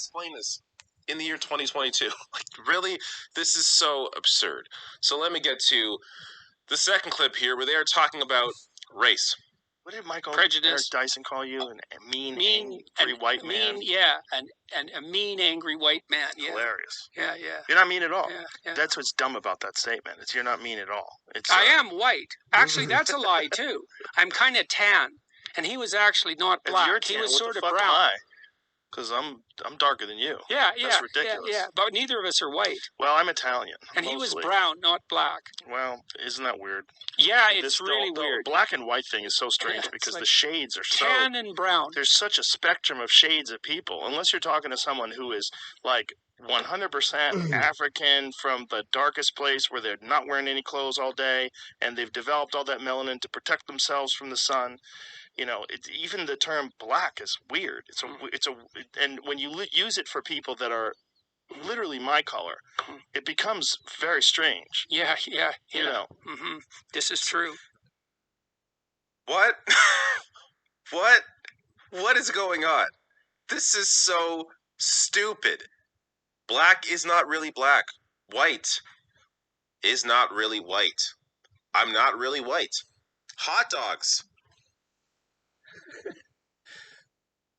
explain this in the year 2022? Like, really? This is so absurd. So let me get to the second clip here where they are talking about race. What did Michael Prejudice. Eric Dyson call you? A mean angry white man? And a mean, angry white man. Yeah. Hilarious. Yeah. You're not mean at all. Yeah. That's what's dumb about that statement. It's you're not mean at all. I am white. Actually, that's a lie, too. I'm kind of tan. And he was actually not black. You're tan. He was what sort the of fuck brown. Am I? Because I'm darker than you. Yeah. That's ridiculous. Yeah. But neither of us are white. Well, I'm Italian. And mostly. He was brown, not black. Well, isn't that weird? Yeah, it's really weird. The black and white thing is so strange because like the shades are so... tan and brown. There's such a spectrum of shades of people. Unless you're talking to someone who is like 100% African from the darkest place where they're not wearing any clothes all day and they've developed all that melanin to protect themselves from the sun. You know, even the term black is weird. And when you use it for people that are literally my color, it becomes very strange. Yeah. You know. Mm-hmm. This is true. What? What is going on? This is so stupid. Black is not really black. White is not really white. I'm not really white. Hot dogs.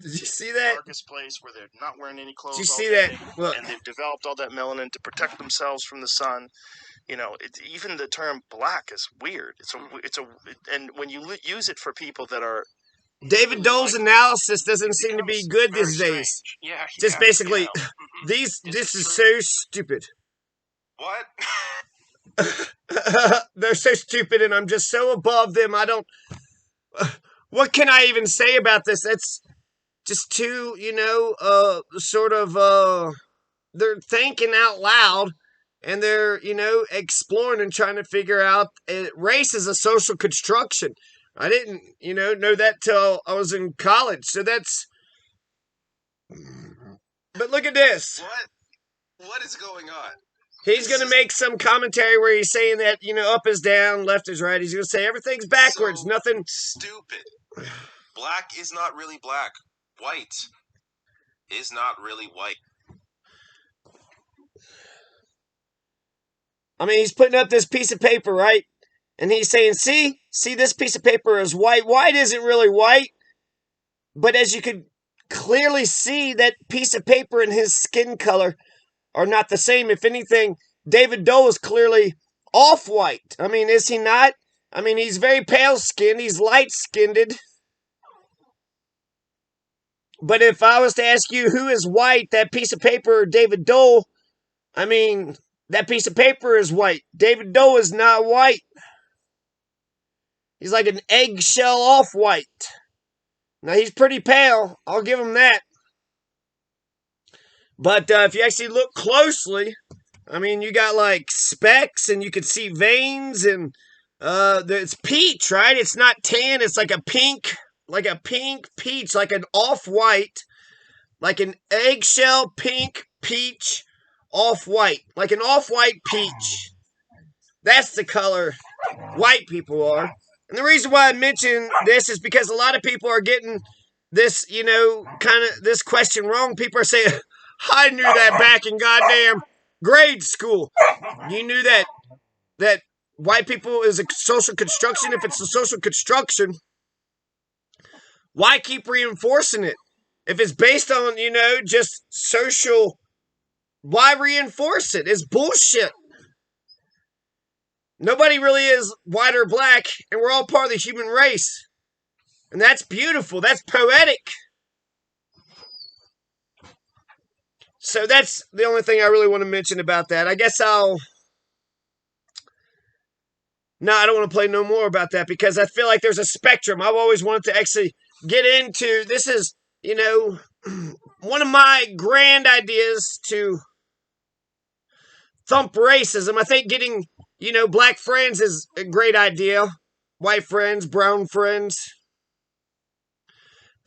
Did you see that? Darkest place where they're not wearing any clothes. Did you all see day, that? Look. And they've developed all that melanin to protect themselves from the sun. You know, even the term black is weird. And when you use it for people that are... David Doel's analysis doesn't seem to be good these days. Yeah. Just basically, this is so stupid. What? They're so stupid, and I'm just so above them. I don't... What can I even say about this? That's just too, they're thinking out loud, and they're, exploring and trying to figure out race is a social construction. I didn't, know that till I was in college. So that's... But look at this. What is going on? He's going to make some commentary where he's saying that, up is down, left is right. He's going to say everything's backwards, so nothing... Stupid. Black is not really black. White is not really white. I mean, he's putting up this piece of paper, right? And he's saying, see, this piece of paper is white. White isn't really white. But as you could clearly see, that piece of paper and his skin color are not the same. If anything, David Doel is clearly off-white. I mean, is he not? I mean, he's very pale-skinned. He's light-skinned. But if I was to ask you who is white, that piece of paper or David Doel, I mean, that piece of paper is white. David Doel is not white. He's like an eggshell off-white. Now, he's pretty pale. I'll give him that. But if you actually look closely, I mean, you got like specks and you can see veins and it's peach, right? It's not tan. It's like a pink peach, like an off-white, like an eggshell pink peach off-white, like an off-white peach. That's the color white people are. And the reason why I mention this is because a lot of people are getting this, this question wrong. People are saying, I knew that back in goddamn grade school. You knew that white people is a social construction. If it's a social construction, why keep reinforcing it? If it's based on, just social, why reinforce it? It's bullshit. Nobody really is white or black, and we're all part of the human race. And that's beautiful. That's poetic. So that's the only thing I really want to mention about that. I guess No, I don't want to play no more about that because I feel like there's a spectrum. I've always wanted to actually get into. This is, one of my grand ideas to thump racism. I think getting, black friends is a great idea. White friends, brown friends.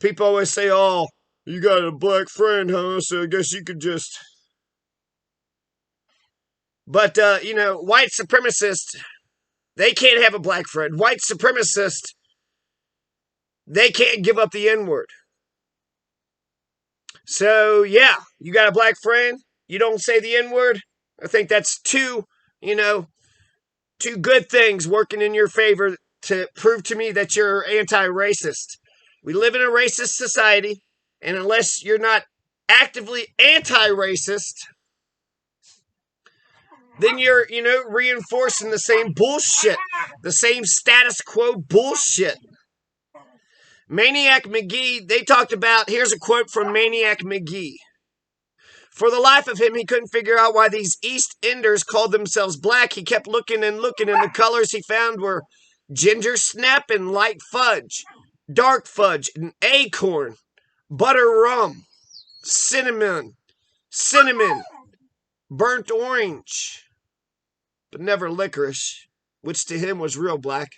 People always say, oh, you got a black friend, huh? So I guess you could just... But, white supremacists, they can't have a black friend. White supremacists, they can't give up the N-word. So, yeah, you got a black friend. You don't say the N-word. I think that's two good things working in your favor to prove to me that you're anti-racist. We live in a racist society, and unless you're not actively anti-racist, then you're, reinforcing the same bullshit, the same status quo bullshit. Maniac McGee, they talked about, here's a quote from Maniac McGee. For the life of him, he couldn't figure out why these East Enders called themselves black. He kept looking and looking, and the colors he found were ginger snap and light fudge, dark fudge and acorn, butter rum, cinnamon, burnt orange, but never licorice, which to him was real black.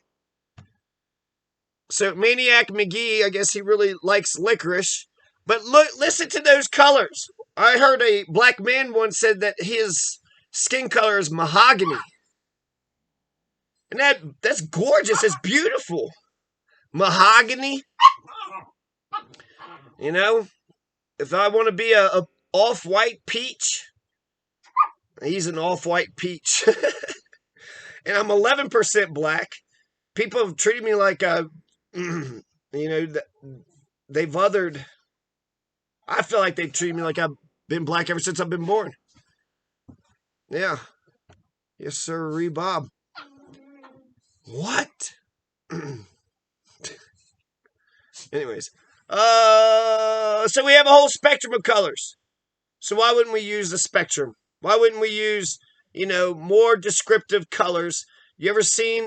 So Maniac McGee, I guess he really likes licorice. But listen to those colors. I heard a black man once said that his skin color is mahogany. And that's gorgeous. It's beautiful. Mahogany. If I want to be a off-white peach, he's an off-white peach. And I'm 11% black. People have treated me like they've othered. I feel like they've treated me like I've been black ever since I've been born. Yeah. Yes, sir, Bob. What? Anyways. So we have a whole spectrum of colors. So why wouldn't we use the spectrum? Why wouldn't we use, more descriptive colors? You ever seen